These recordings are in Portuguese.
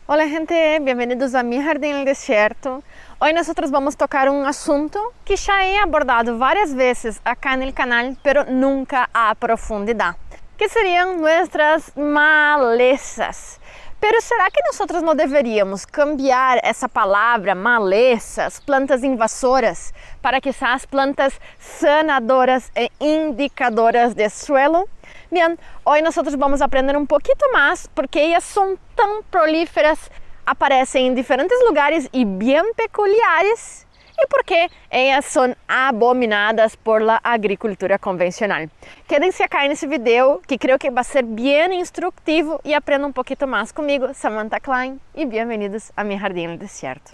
Hola gente, bienvenidos a Mi Jardín en el Desierto. Hoy nosotros vamos a tocar un asunto que ya he abordado varias veces acá en el canal, pero nunca a profundidad, que serían nuestras malezas. Pero será que nosotros no deveríamos cambiar essa palavra malezas, plantas invasoras, para quizás plantas sanadoras e indicadoras de suelo? Bien, hoy nosotros vamos a aprender un poquito más porque ellas son tan prolíferas, aparecen en diferentes lugares y bien peculiares, y porque ellas son abominadas por la agricultura convencional. Quédense acá nesse video que creo que va a ser bien instructivo y aprenda un poquito más conmigo, Samantha Klein, y bienvenidos a Mi Jardín en el Desierto.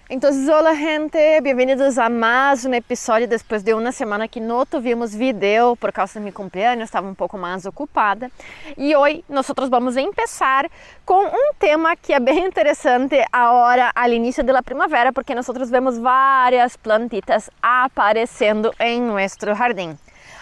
Entonces, hola gente, bem-vindos a mais um episódio depois de uma semana que não tivemos vídeo por causa do meu cumpleaños, estava um pouco mais ocupada. E hoje nós vamos começar com um tema que é bem interessante agora, ao início da primavera, porque nós vemos várias plantitas aparecendo em nosso jardim.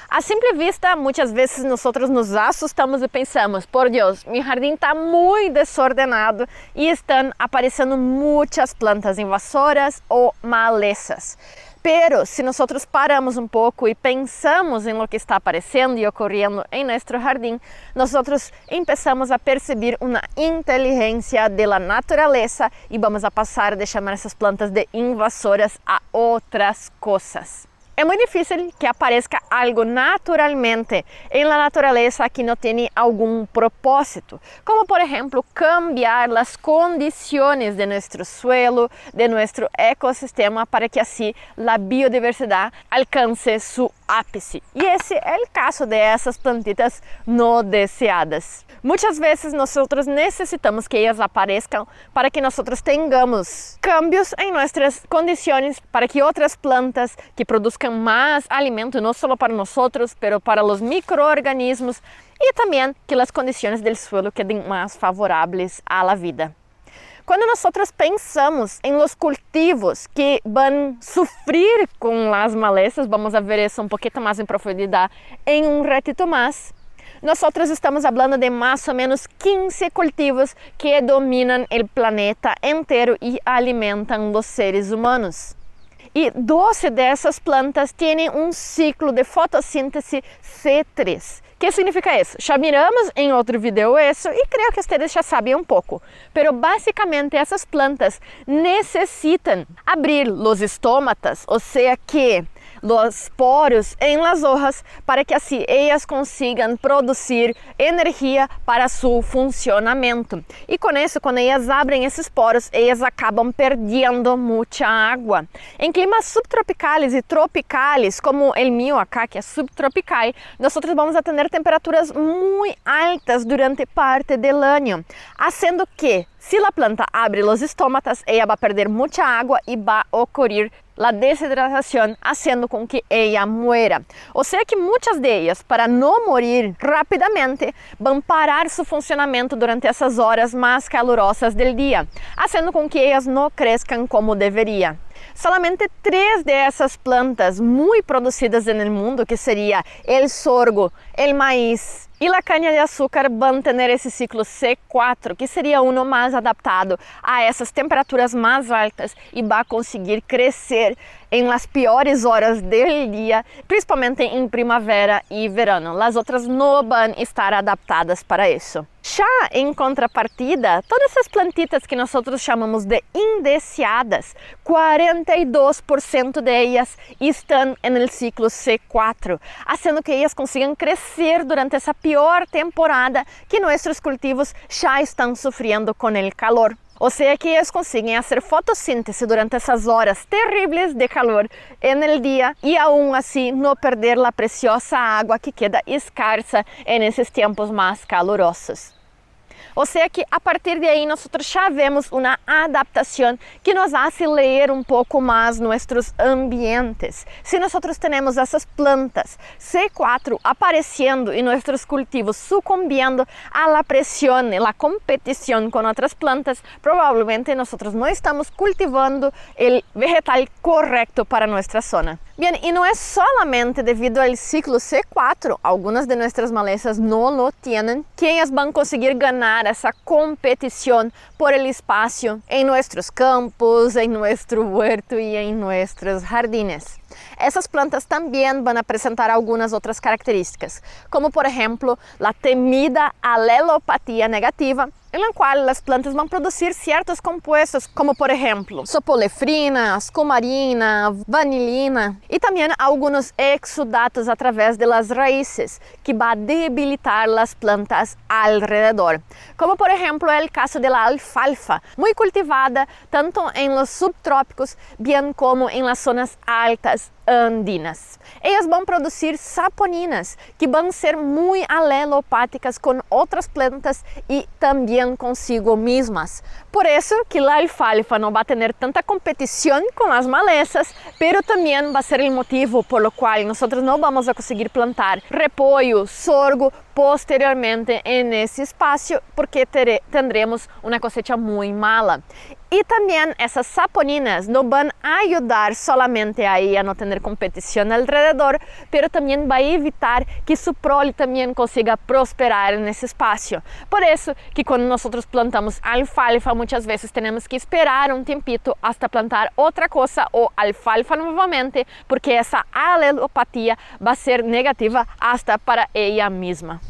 A simple vista, muitas vezes nós nos assustamos e pensamos, por Deus, meu jardim está muito desordenado e estão aparecendo muitas plantas invasoras ou malezas. Pero se nós paramos um pouco e pensamos em lo que está aparecendo e ocorrendo em nosso jardim, nós começamos a perceber uma inteligência da natureza e vamos a passar de chamar essas plantas de invasoras a outras coisas. É muito difícil que apareça algo naturalmente em la natureza que não tenha algum propósito, como por exemplo cambiar as condições de nosso suelo, de nosso ecossistema para que assim a biodiversidade alcance seu ápice. E esse é o caso de essas plantitas não deseadas. Muitas vezes nós necessitamos que elas apareçam para que nós tenhamos cambios em nossas condições, para que outras plantas que produzam mais alimento, não só para nós, mas para os micro-organismos, e também que as condições do suelo quedem mais favoráveis à vida. Quando nós pensamos em los cultivos que vão sofrer com as malezas, vamos ver isso um pouquinho mais em profundidade em um ratito mais. Nós estamos falando de mais ou menos 15 cultivos que dominam o planeta inteiro e alimentam os seres humanos. E 12 dessas plantas têm um ciclo de fotossíntese C3. O que significa isso? Já miramos em outro vídeo isso e creio que vocês já sabem um pouco. Pero basicamente essas plantas necessitam abrir os estômatas, ou seja que os poros em las hojas para que assim elas consigam produzir energia para seu funcionamento. E com isso, quando elas abrem esses poros, elas acabam perdendo muita água. Em climas subtropicais e tropicais, como o meu acá, que é subtropical, nós vamos ter temperaturas muito altas durante parte do ano, fazendo que, se a planta abre os estômatas, ela vai perder muita água e vai ocorrer a desidratação, fazendo com que ela muera. Ou seja que muitas delas, para não morrer rapidamente, vão parar seu funcionamento durante essas horas mais calorosas do dia, fazendo com que elas não cresçam como deveria. Solamente 3 dessas plantas muito produzidas no mundo, que seria o sorgo, o maíz e a cana-de-açúcar, vão ter esse ciclo C4, que seria um mais adaptado a essas temperaturas mais altas e vai conseguir crescer em las piores horas do dia, principalmente em primavera e verano. As outras não vão estar adaptadas para isso. Já em contrapartida, todas essas plantitas que nós chamamos de indeseadas, 42% delas estão no ciclo C4, fazendo que elas consigam crescer durante essa pior temporada que nossos cultivos já estão sofrendo com o calor. Ou seja que eles conseguem fazer fotossíntese durante essas horas terríveis de calor no dia e, aún assim, não perder a preciosa água que queda escassa nesses tempos mais calorosos. Ou seja que a partir de aí nós já vemos uma adaptação que nos hace ler um pouco mais nossos ambientes. Se nós temos essas plantas C4 aparecendo em nossos cultivos, sucumbindo à pressão e à competição com outras plantas, provavelmente nós não estamos cultivando o vegetal correto para nossa zona. Bem, e não é solamente devido ao ciclo C4, algumas de nossas malezas não lo tienen, que elas vão conseguir ganhar essa competição por el espaço em nossos campos, em nosso huerto e em nossos jardines. Essas plantas também vão apresentar algumas outras características, como por exemplo, a temida alelopatia negativa, em la qual as plantas vão produzir certos compostos, como por exemplo, sopolefrina, ascomarina, vanilina e também alguns exudatos através das raízes, que vai debilitar as plantas alrededor. Como por exemplo é o caso da alfalfa, muito cultivada tanto em los subtrópicos, bem como em las zonas altas andinas. Elas vão produzir saponinas, que vão ser muito alelopáticas com outras plantas e também consigo mesmas. Por isso que a alfalfa não vai ter tanta competição com as malezas, pero também vai ser o motivo por qual nós não vamos conseguir plantar repolho, sorgo posteriormente nesse espaço, porque teremos uma cosecha muito mala. E também essas saponinas não vão ajudar solamente a não ter competição alrededor, pero também vai evitar que su prole também consiga prosperar nesse espaço. Por isso que quando nós plantamos alfalfa, muitas vezes temos que esperar um tempito hasta plantar outra coisa ou alfalfa novamente, porque essa alelopatia vai ser negativa hasta para ela mesma.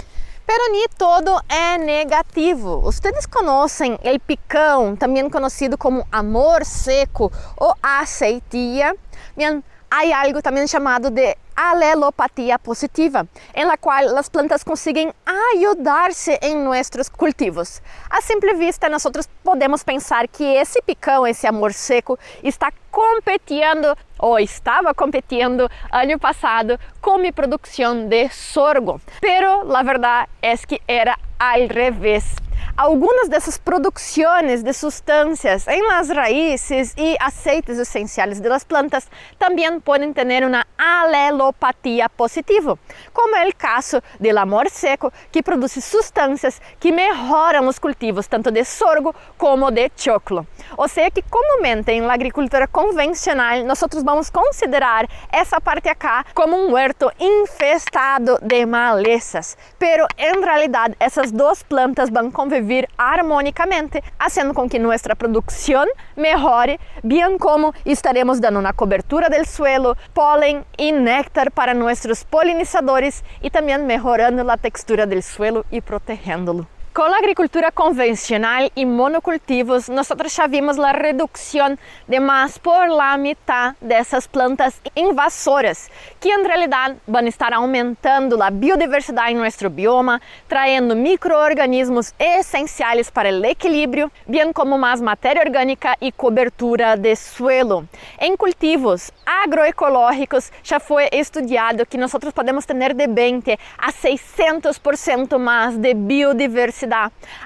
Pero nem todo é negativo. Vocês conhecem o picão, também conhecido como amor seco ou aceitía? Bem, há algo também chamado de alelopatia positiva, em la qual as plantas conseguem ajudar-se em nossos cultivos. A simple vista, nós podemos pensar que esse picão, esse amor seco, está competindo ou estava competindo ano passado com a produção de sorgo. Pero a verdade é que era al revés. Algumas dessas produções de substâncias em las raízes e aceites essenciais das plantas também podem ter uma alelopatia positiva, como é o caso do amor seco, que produz substâncias que melhoram os cultivos tanto de sorgo como de choclo. Ou seja que comumente em agricultura convencional nós vamos considerar essa parte acá como um huerto infestado de malezas, pero em realidade essas duas plantas vão conviver harmonicamente, fazendo com que nossa produção melhore, bem como estaremos dando uma cobertura do suelo, pólen e néctar para nossos polinizadores e também melhorando a textura do suelo e protegendo-lo. Com a agricultura convencional e monocultivos, nós já vimos a redução de mais por la mitad dessas plantas invasoras, que em realidade vão estar aumentando a biodiversidade em nosso bioma, trazendo micro-organismos essenciais para o equilíbrio, bem como mais matéria orgânica e cobertura de suelo. Em cultivos agroecológicos, já foi estudado que nós podemos ter de 20 a 600% mais de biodiversidade,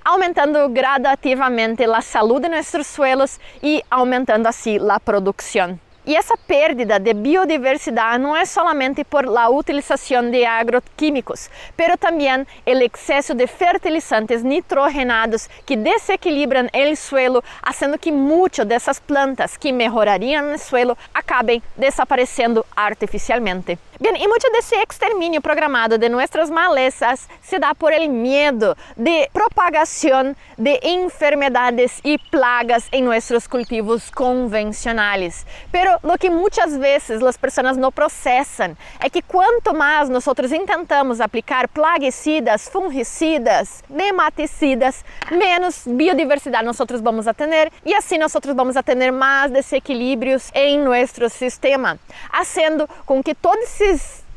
aumentando gradativamente a saúde de nossos suelos e aumentando assim a produção. E essa perda de biodiversidade não é somente por la utilização de agroquímicos, pero também o excesso de fertilizantes nitrogenados que desequilibram o suelo, fazendo que muitas dessas plantas que melhorariam o suelo acabem desaparecendo artificialmente. Bem, e muito desse extermínio programado de nossas malezas se dá por el medo de propagação de enfermedades e plagas em nossos cultivos convencionais. Pero lo que muitas vezes as pessoas não processam é que quanto mais nós intentamos aplicar plaguicidas, fungicidas, nematicidas, menos biodiversidade nós vamos a ter e assim nós vamos a ter mais desequilíbrios em nosso sistema, fazendo com que todos esses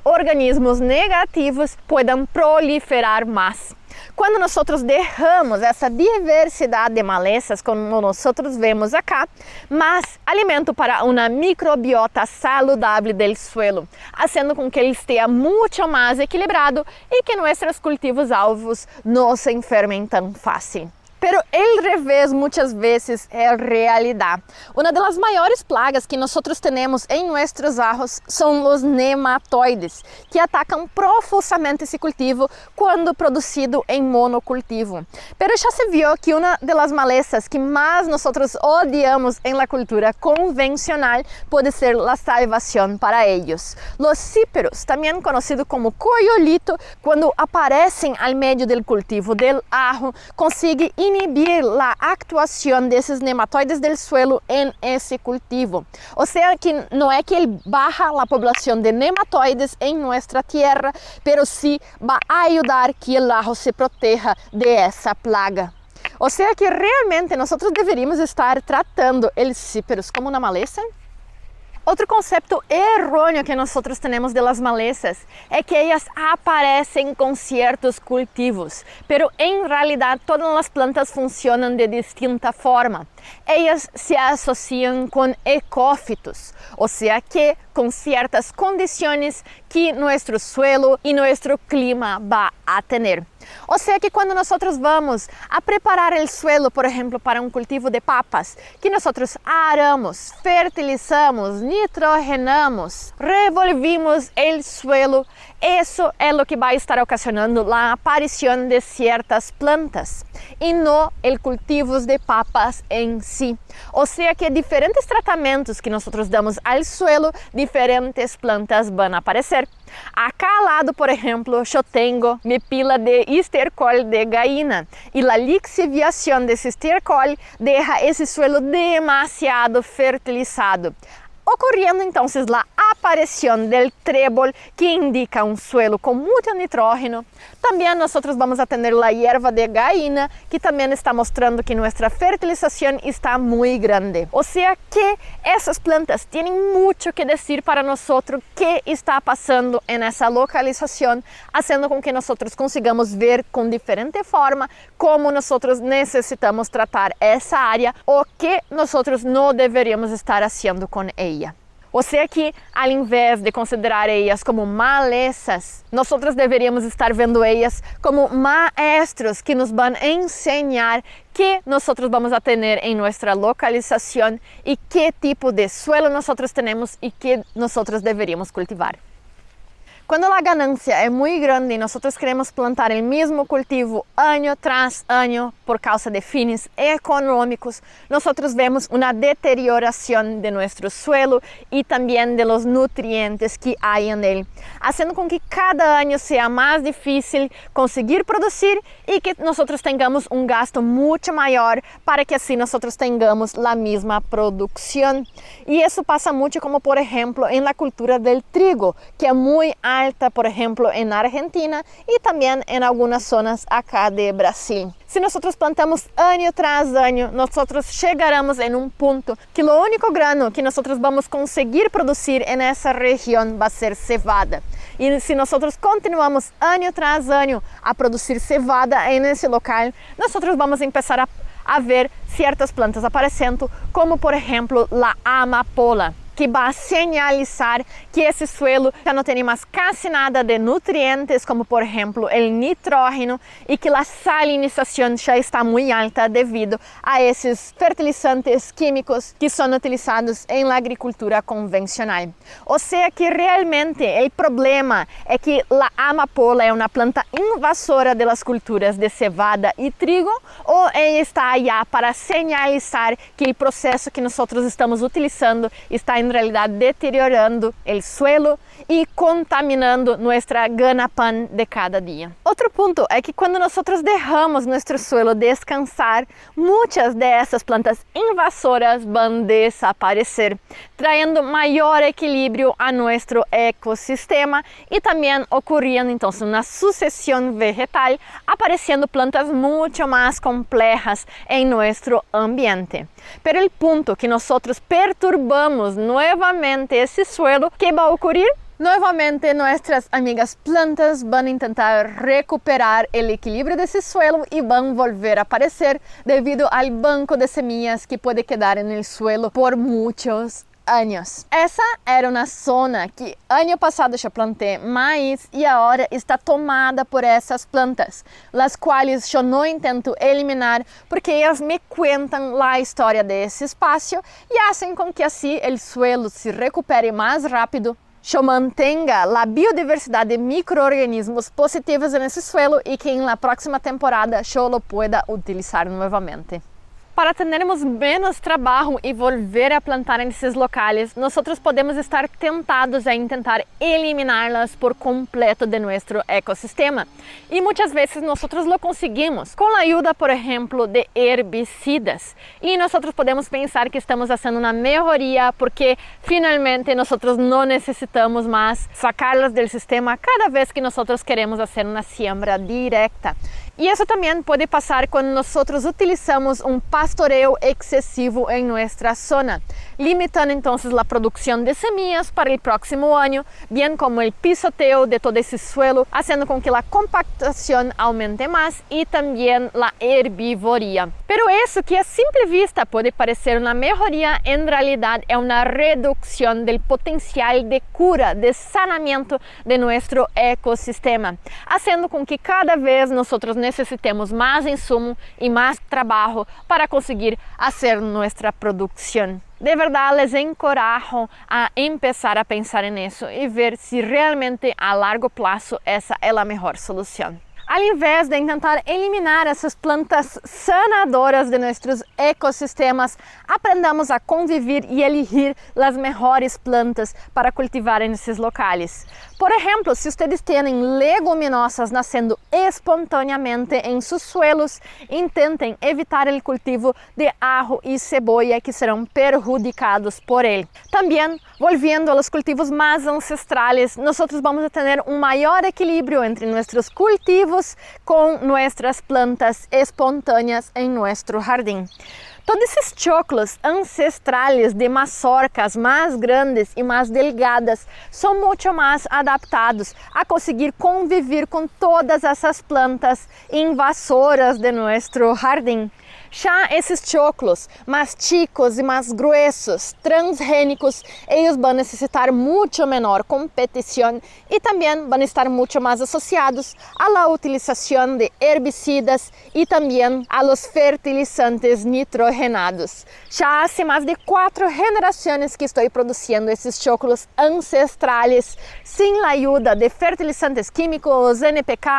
organismos negativos possam proliferar mais. Quando nós derramos essa diversidade de malezas, como nós vemos acá, mais alimento para uma microbiota saudável do suelo, fazendo com que ele esteja muito mais equilibrado e que nossos cultivos alvos não se enfermem tão fácil. Pero el revés muitas vezes é realidade. Uma das maiores plagas que nós temos em nossos arroz são os nematoides, que atacam profusamente esse cultivo quando produzido em monocultivo. Pero já se viu que uma das malezas que mais nós odiamos em la cultura convencional pode ser a salvação para eles. Os cíperos, também conhecidos como coiolito, quando aparecem ao meio do cultivo del arroz, conseguem inibir a actuação desses nematoides do suelo em esse cultivo. Ou seja, que não é que ele baja a população de nematoides em nossa terra, pero sim vai ajudar que o arroz se proteja de essa plaga. Ou seja, que realmente nós deveríamos estar tratando os cíperos como uma maleza. Outro conceito errôneo que nós temos das malezas é que elas aparecem com certos cultivos, pero em realidade todas as plantas funcionam de distinta forma. Elas se associam com ecófitos, ou seja, que com certas condições que nosso suelo e nosso clima vai a ter. Ou seja, que quando nós vamos a preparar o suelo, por exemplo, para um cultivo de papas, que nós aramos, fertilizamos, nitrogenamos, revolvimos o suelo, isso é o que vai estar ocasionando a aparição de certas plantas e não o cultivo de papas em si. Ou seja, que diferentes tratamentos que nós damos ao suelo, diferentes plantas vão aparecer. Acá ao lado, por exemplo, eu tenho minha pila de estercol de gallina e a lixiviação desse estercol deixa esse suelo demasiado fertilizado, ocorrendo então a aparição do trébol, que indica um suelo com muito nitrógeno. Também nós vamos a ter a erva de gallina, que também está mostrando que nossa fertilização está muito grande. Ou seja, que essas plantas têm muito que dizer para nós que está passando nessa localização, fazendo com que nós consigamos ver com diferente forma como nós necessitamos tratar essa área ou que nós não deveríamos estar fazendo com ela. Ou seja, que ao invés de considerar elas como malezas, nós deveríamos estar vendo elas como maestros que nos vão ensinar que nós vamos a ter em nossa localização e que tipo de suelo nós temos e que nós deveríamos cultivar. Quando a ganância é muito grande e nós queremos plantar o mesmo cultivo ano tras ano por causa de fins econômicos, nós vemos uma deterioração de nosso suelo e também de los nutrientes que há nele, fazendo com que cada ano seja mais difícil conseguir produzir e que nós tenhamos um gasto muito maior para que assim nós tenhamos a mesma produção. E isso passa muito como, por exemplo, na cultura do trigo, que é muito alta, por exemplo, na Argentina e também em algumas zonas acá de Brasil. Se nós plantamos ano tras ano, nós chegaremos em um ponto que o único grano que nós vamos conseguir produzir nessa região vai ser cevada. E se nós continuamos ano tras ano a produzir cevada nesse local, nós vamos começar a ver certas plantas aparecendo, como por exemplo a amapola, que vai sinalizar que esse suelo já não tem mais quase nada de nutrientes, como por exemplo o nitrógeno, e que a salinização já está muito alta devido a esses fertilizantes químicos que são utilizados na agricultura convencional. Ou seja, que realmente o problema é que a amapola é uma planta invasora das culturas de cevada e trigo, ou ela está aí para sinalizar que o processo que nós estamos utilizando está em realidade deteriorando o suelo e contaminando nossa ganapã de cada dia. Outro ponto é que quando nós deixamos nosso suelo descansar, muitas dessas plantas invasoras vão desaparecer, traindo maior equilíbrio a nosso ecossistema e também ocorrendo então uma sucessão vegetal, aparecendo plantas muito mais complexas em nosso ambiente. Pero o ponto que nós perturbamos novamente esse suelo, que vai ocorrer? Nuevamente, nuestras amigas plantas van a intentar recuperar el equilibrio de ese suelo y van a volver a aparecer debido al banco de semillas que puede quedar en el suelo por muchos años. Essa era uma zona que ano passado eu plantei maíz e agora está tomada por essas plantas, as quais eu não tento eliminar porque elas me contam a história desse espaço e fazem com que assim o suelo se recupere mais rápido. Eu mantenha a biodiversidade de micro-organismos positivos nesse suelo e que na próxima temporada eu lo pueda utilizar novamente. Para termos menos trabalho e volver a plantar nesses locais, nós podemos estar tentados a tentar eliminá-las por completo de nosso ecossistema. E muitas vezes nós lo conseguimos com a ajuda, por exemplo, de herbicidas. E nós podemos pensar que estamos fazendo uma melhoria porque finalmente nós não necessitamos mais sacá-las do sistema cada vez que nós queremos fazer uma siembra direta. E isso também pode passar quando nós utilizamos pastoreo excessivo em nossa zona, limitando então a produção de semillas para o próximo ano, bem como o pisoteo de todo esse suelo, fazendo com que a compactação aumente mais e também a herbivoria. Pero isso que a simple vista pode parecer uma melhoria, em realidade é uma redução do potencial de cura, de sanamento de nosso ecossistema, fazendo com que cada vez nós necessitemos mais insumo e mais trabalho para conseguir fazer nossa produção. De verdade, les encorajo a empezar a pensar nisso e ver se realmente a largo prazo essa é a melhor solução. Ao invés de tentar eliminar essas plantas sanadoras de nossos ecossistemas, aprendamos a conviver e elegir as melhores plantas para cultivar nesses locais. Por exemplo, se vocês têm leguminosas nascendo espontaneamente em seus suelos, tentem evitar o cultivo de ajo e cebola que serão perjudicados por ele. Também, volviendo aos cultivos mais ancestrais, nós vamos ter maior equilíbrio entre nossos cultivos com nossas plantas espontâneas em nosso jardim. Todos esses choclos ancestrais de mazorcas mais grandes e mais delgadas são muito mais adaptados a conseguir conviver com todas essas plantas invasoras de nosso jardim. Já esses choclos mais chicos e mais gruesos, transgênicos, eles vão necessitar muito menor competição e também vão estar muito mais associados à utilização de herbicidas e também a los fertilizantes nitrogenados. Já há mais de 4 gerações que estou produzindo esses choclos ancestrais sem a ajuda de fertilizantes químicos, NPK,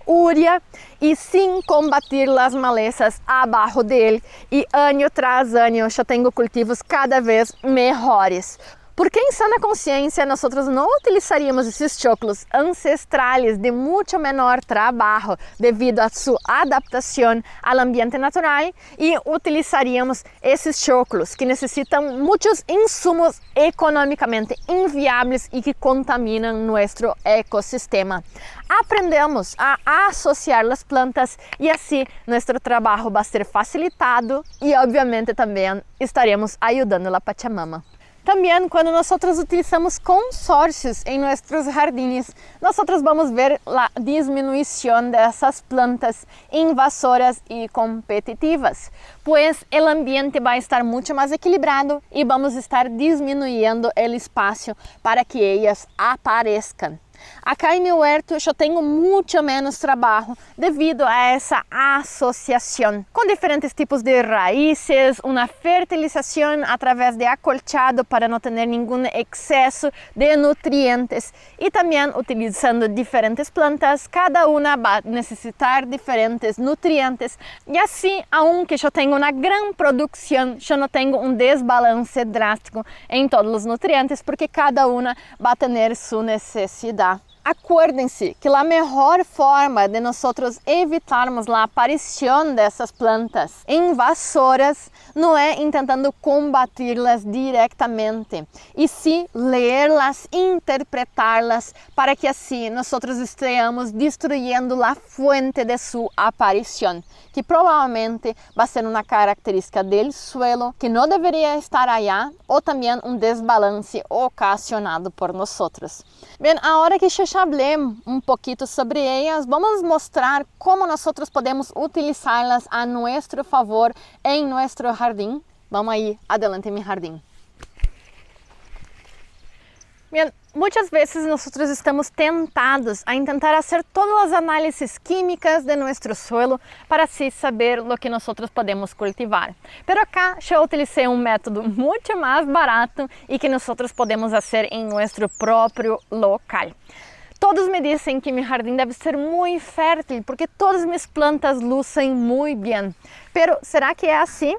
urea e sem combater as malezas abaixo dele, e ano tras ano eu tenho cultivos cada vez melhores. Porque em sana consciência nós não utilizaríamos esses choclos ancestrais de muito menor trabalho devido à sua adaptação ao ambiente natural e utilizaríamos esses choclos que necessitam muitos insumos economicamente inviáveis e que contaminam nosso ecossistema. Aprendemos a associar as plantas e assim nosso trabalho vai ser facilitado e obviamente também estaremos ajudando a Pachamama. Também, quando nós utilizamos consórcios em nossos jardins, nós vamos ver a diminuição dessas plantas invasoras e competitivas, pois o ambiente vai estar muito mais equilibrado e vamos estar diminuindo o espaço para que elas apareçam. Acá em meu huerto eu tenho muito menos trabalho devido a essa associação com diferentes tipos de raízes, uma fertilização através de acolchado para não ter nenhum excesso de nutrientes e também utilizando diferentes plantas, cada uma vai necessitar diferentes nutrientes e assim, aunque eu tenho uma grande produção, eu não tenho desbalance drástico em todos os nutrientes porque cada uma vai ter sua necessidade. acuérdense que a melhor forma de nós evitarmos a aparição dessas plantas invasoras não é tentando combatê-las diretamente, e sim ler-las, interpretá-las, para que assim nós estejamos destruindo a fonte de sua aparição, que provavelmente vai ser uma característica do suelo que não deveria estar allá, ou também desbalance ocasionado por nós. Bem, agora que já falei pouquinho sobre elas, vamos mostrar como nós podemos utilizá-las a nosso favor em nosso jardim. Vamos aí, adelante em meu jardim. Bem, muitas vezes nós estamos tentados a tentar fazer todas as análises químicas de nosso suelo para assim saber o que nós podemos cultivar. Mas acá eu utilizei método muito mais barato e que nós podemos fazer em nosso próprio local. Todos me dizem que meu jardim deve ser muito fértil porque todas minhas plantas lucem muito bem. Pero será que é assim?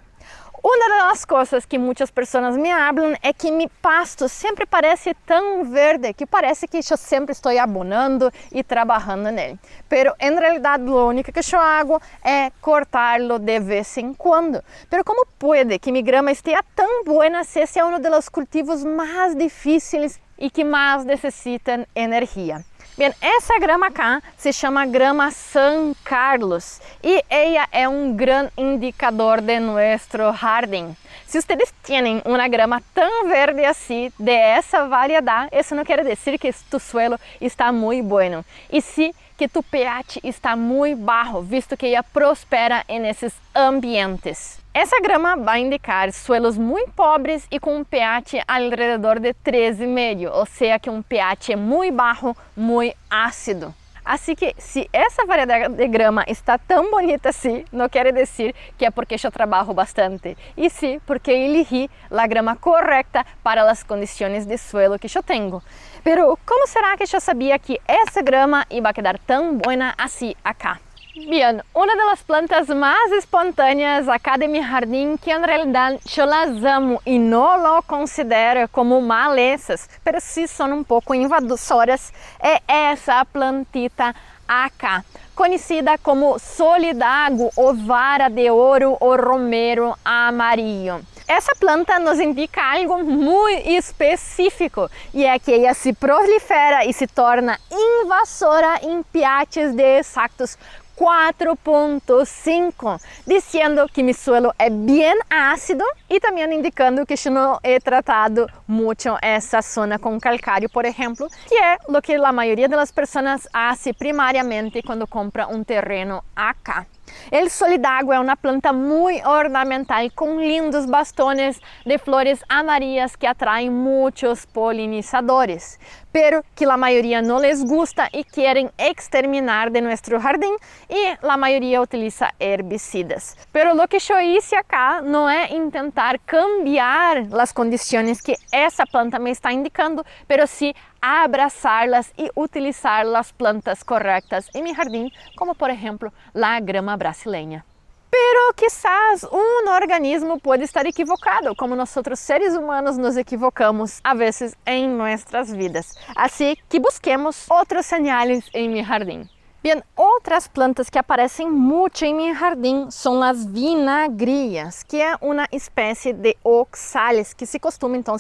Uma das coisas que muitas pessoas me falam é que meu pasto sempre parece tão verde que parece que eu sempre estou abonando e trabalhando nele. Pero em realidade, o único que eu faço é cortá-lo de vez em quando. Pero como pode que minha grama esteja tão boa se esse é um dos cultivos mais difíceis e que mais necessitam energia? Bem, essa grama cá se chama grama San Carlos e ela é grande indicador de nosso jardim. Se vocês têm uma grama tão verde assim, de essa variedade, isso não quer dizer que tu suelo está muito bom, e sim que tu pH está muito baixo, visto que ela prospera nesses ambientes. Essa grama vai indicar suelos muito pobres e com pH alrededor de 13,5, ou seja, que pH é muito baixo, muito ácido. Assim que, se essa variedade de grama está tão bonita assim, não quer dizer que é porque eu trabalho bastante, e sim porque elegi a grama correta para as condições de suelo que eu tenho. Pero como será que eu sabia que essa grama ia quedar tão boa assim acá? Bem, uma das plantas mais espontâneas acá de meu jardim, que em realidade eu las amo e não lo considero como malezas, mas sim são pouco invasoras, é essa plantita acá, conhecida como solidago ou vara de ouro ou romero amarillo. Essa planta nos indica algo muito específico, e é que ela se prolifera e se torna invasora em pHs de exatos 4,5, dizendo que meu suelo é bem ácido e também indicando que eu não he tratado muito essa zona com calcário, por exemplo, que é o que a maioria das pessoas faz primariamente quando compra terreno acá. El solidago é uma planta muito ornamental com lindos bastones de flores amarelas que atraem muitos polinizadores, pero que a maioria não les gusta e querem exterminar de nosso jardim, e a maioria utiliza herbicidas. Pero o que eu hice acá não é tentar cambiar as condições que essa planta me está indicando, pero sim abraçá-las e utilizar as plantas corretas em meu jardim, como por exemplo a grama brasileña. Pero quizás organismo pode estar equivocado, como nós seres humanos nos equivocamos a vezes em nossas vidas. Assim que busquemos outros sinais em meu jardim. Bem, outras plantas que aparecem muito em meu jardim são as vinagrias, que é uma espécie de oxalis que se costuma então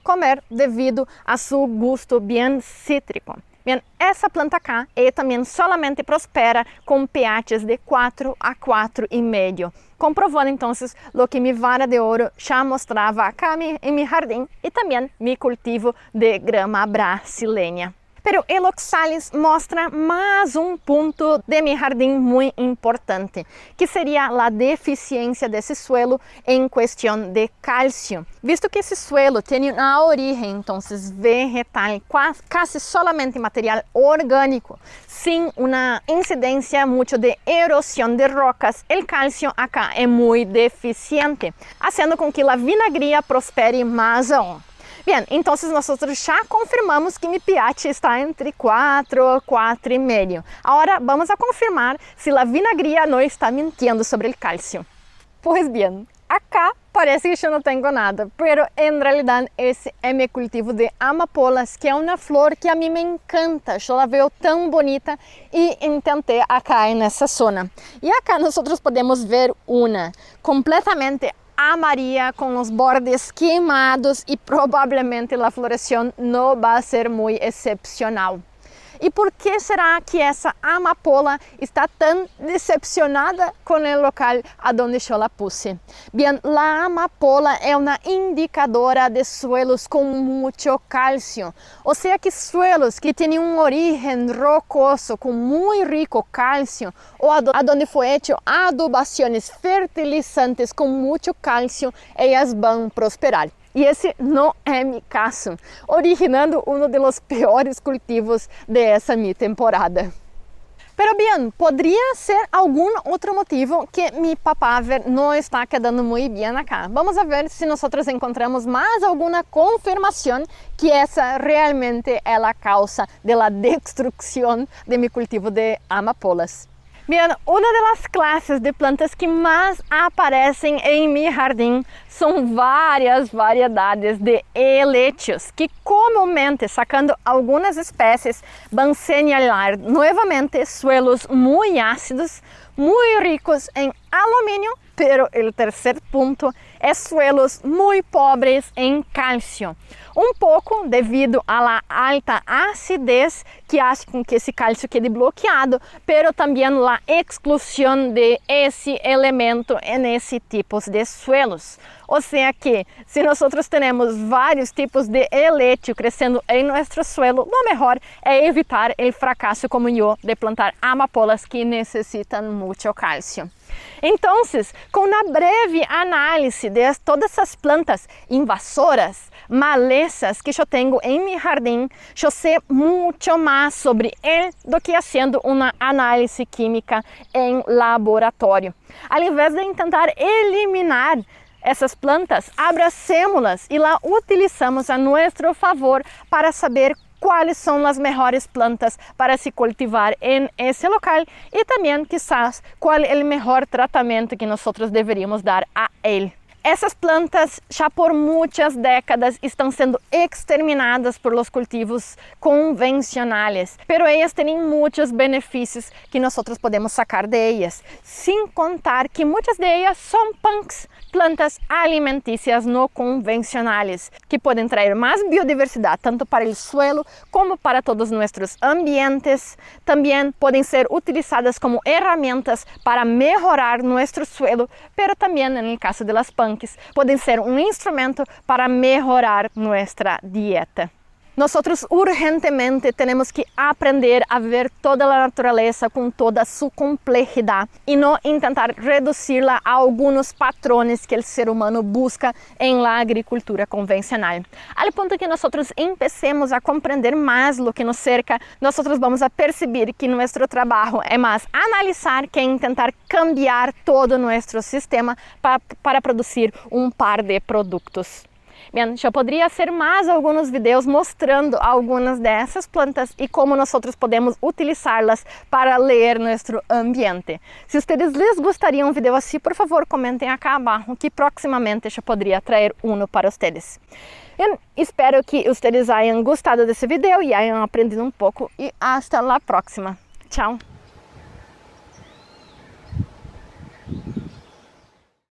comer devido a seu gosto bem cítrico. Bem, essa planta cá também solamente prospera com pHs de 4 a 4,5, comprovando então o que minha vara de ouro já mostrava acá em meu jardim e também meu cultivo de grama brasileña. Pero el oxalis mostra mais ponto de meu jardim muito importante, que seria a deficiência desse suelo em questão de cálcio, visto que esse suelo tem uma origem então vegetal, quase solamente material orgânico, sem uma incidência muito de erosão de rocas. O cálcio acá é muito deficiente, fazendo com que a vinagria prospere mais aún. Bem, então nós já confirmamos que meu pH está entre 4 e 4,5. Agora vamos a confirmar se a vinagria não está mentindo sobre o cálcio. Pois bem, acá parece que eu não tenho nada, pero em realidade esse é meu cultivo de amapolas, que é uma flor que a mim me encanta, eu la vejo tão bonita e intentei acá nessa zona. E acá nós podemos ver uma completamente amarilla com os bordes queimados e provavelmente a floração não vai ser muito excepcional. E por que será que essa amapola está tão decepcionada com o local aonde eu la puse? Bem, a amapola é uma indicadora de suelos com muito cálcio, ou seja que suelos que têm um origem rocoso com muito rico cálcio ou aonde foi hecho adubações fertilizantes com muito cálcio, elas vão prosperar. E esse não é meu caso, originando um dos piores cultivos dessa minha temporada. Pero bem, poderia ser algum outro motivo que meu papaver não está quedando muito bem acá. Vamos ver se nós encontramos mais alguma confirmação que essa realmente é a causa da destruição de meu cultivo de amapolas. Bem, uma das classes de plantas que mais aparecem em meu jardim são várias variedades de helechos, que comumente, sacando algumas espécies, vão señalar novamente suelos muito ácidos, muito ricos em alumínio, pero o terceiro ponto é suelos muito pobres em cálcio. Um pouco devido à alta acidez que faz com que esse cálcio quede bloqueado, pero também a exclusão de esse elemento nesse tipo de suelos. Ou seja que, se nós temos vários tipos de helecho crescendo em nosso suelo, o melhor é evitar o fracasso como eu de plantar amapolas que necessitam muito cálcio. Então, com uma breve análise de todas essas plantas invasoras, malezas que eu tenho em meu jardim, eu sei muito mais sobre ele do que fazendo uma análise química em laboratório. Ao invés de tentar eliminar essas plantas, abracemos-las e lá utilizamos a nosso favor para saber quais são as melhores plantas para se cultivar em esse local e também, quizás, qual é o melhor tratamento que nós deveríamos dar a ele. Essas plantas já por muitas décadas estão sendo exterminadas por los cultivos convencionais, pero elas têm muitos benefícios que nós podemos sacar de elas, sem contar que muitas de elas são punks, plantas alimentícias não convencionais, que podem trazer mais biodiversidade tanto para o suelo como para todos nossos ambientes. Também podem ser utilizadas como ferramentas para melhorar nosso suelo, pero também, no caso de las punks, podem ser um instrumento para melhorar nossa dieta. Nós urgentemente temos que aprender a ver toda a natureza com toda sua complexidade e não tentar reduzi-la a alguns padrões que o ser humano busca em la agricultura convencional. Ao ponto que nós empecemos a compreender mais o que nos cerca, nós vamos a perceber que nosso trabalho é mais analisar que tentar cambiar todo o nosso sistema para produzir um par de produtos. Bem, eu poderia fazer mais alguns vídeos mostrando algumas dessas plantas e como nós podemos utilizá-las para ler nosso ambiente. Se vocês les gostariam um vídeo assim, por favor, comentem aqui abaixo que proximamente eu poderia trazer um para vocês. Espero que vocês tenham gostado desse vídeo e tenham aprendido um pouco e hasta a próxima. Tchau!